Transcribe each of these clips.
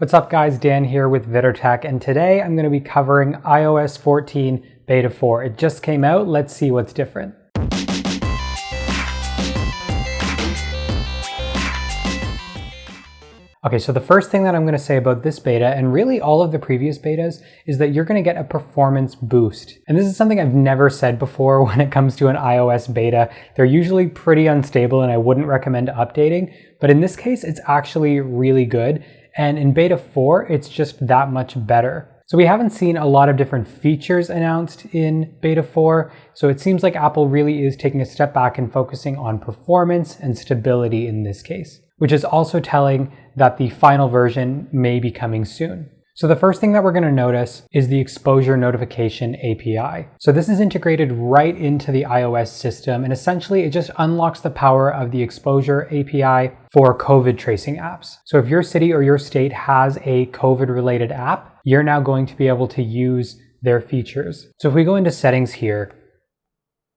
What's up guys, Dan here with VidderTech, and today I'm going to be covering iOS 14 Beta 4. It just came out, let's see what's different. Okay, so the first thing that I'm going to say about this beta, and really all of the previous betas, is that you're going to get a performance boost. And this is something I've never said before when it comes to an iOS beta. They're usually pretty unstable and I wouldn't recommend updating, but in this case, it's actually really good. And in Beta 4, it's just that much better. So we haven't seen a lot of different features announced in Beta 4, so it seems like Apple really is taking a step back and focusing on performance and stability in this case, which is also telling that the final version may be coming soon. So the first thing that we're going to notice is the exposure notification API. So this is integrated right into the iOS system, and essentially it just unlocks the power of the exposure API for COVID tracing apps. So if your city or your state has a COVID related app, you're now going to be able to use their features. So if we go into settings here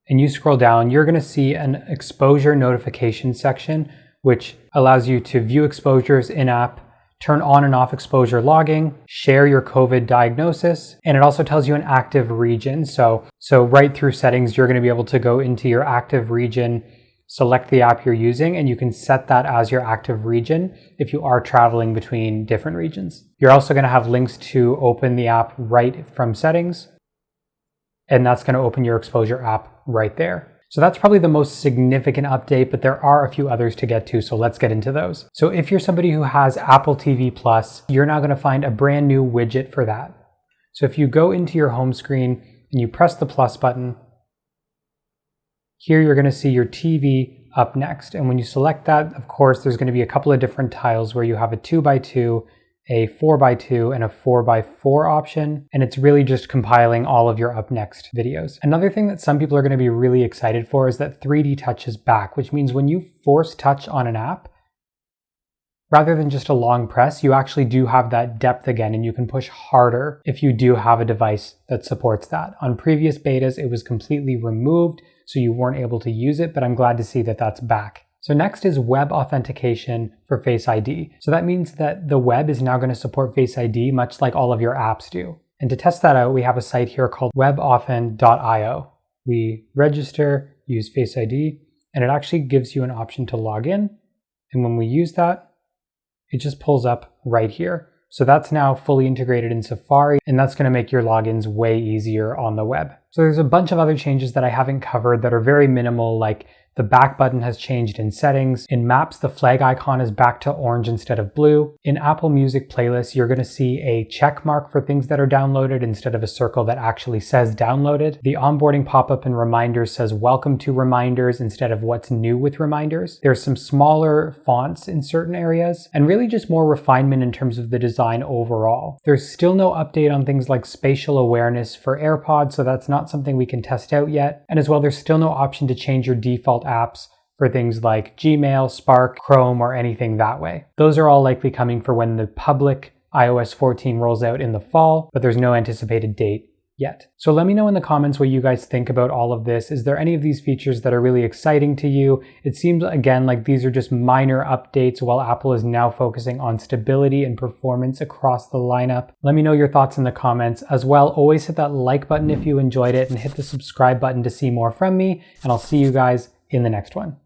and you scroll down, you're going to see an exposure notification section, which allows you to view exposures in-app, turn on and off exposure logging, share your COVID diagnosis, and it also tells you an active region. So right through settings, you're going to be able to go into your active region, select the app you're using, and you can set that as your active region if you are traveling between different regions. You're also going to have links to open the app right from settings, and that's going to open your exposure app right there. So that's probably the most significant update, but there are a few others to get to, so let's get into those. So if you're somebody who has Apple TV Plus, you're now going to find a brand new widget for that. So if you go into your home screen and you press the plus button, here you're going to see your TV up next. And when you select that, of course, there's going to be a couple of different tiles where you have a 2x2, a 4x2, and a 4x4 option, and it's really just compiling all of your up next videos. Another thing that some people are going to be really excited for is that 3D touch is back, which means when you force touch on an app, rather than just a long press, you actually do have that depth again, and you can push harder if you do have a device that supports that. On previous betas, it was completely removed, so you weren't able to use it, but I'm glad to see that that's back. So next is web authentication for Face ID. So that means that the web is now going to support Face ID much like all of your apps do. And to test that out, we have a site here called webauthn.io. We register, use Face ID, and it actually gives you an option to log in. And when we use that, it just pulls up right here. So that's now fully integrated in Safari, and that's going to make your logins way easier on the web. So there's a bunch of other changes that I haven't covered that are very minimal, like the back button has changed in settings. In Maps, the flag icon is back to orange instead of blue. In Apple Music playlists, you're going to see a check mark for things that are downloaded instead of a circle that actually says downloaded. The onboarding pop-up in Reminders says welcome to Reminders instead of what's new with Reminders. There's some smaller fonts in certain areas, and really just more refinement in terms of the design overall. There's still no update on things like spatial awareness for AirPods, so that's not something we can test out yet. And as well, there's still no option to change your default apps for things like Gmail, Spark, Chrome, or anything that way. Those are all likely coming for when the public iOS 14 rolls out in the fall, but there's no anticipated date yet. So let me know in the comments what you guys think about all of this. Is there any of these features that are really exciting to you? It seems again like these are just minor updates while Apple is now focusing on stability and performance across the lineup. Let me know your thoughts in the comments. As well, always hit that like button if you enjoyed it and hit the subscribe button to see more from me, and I'll see you guys in the next one.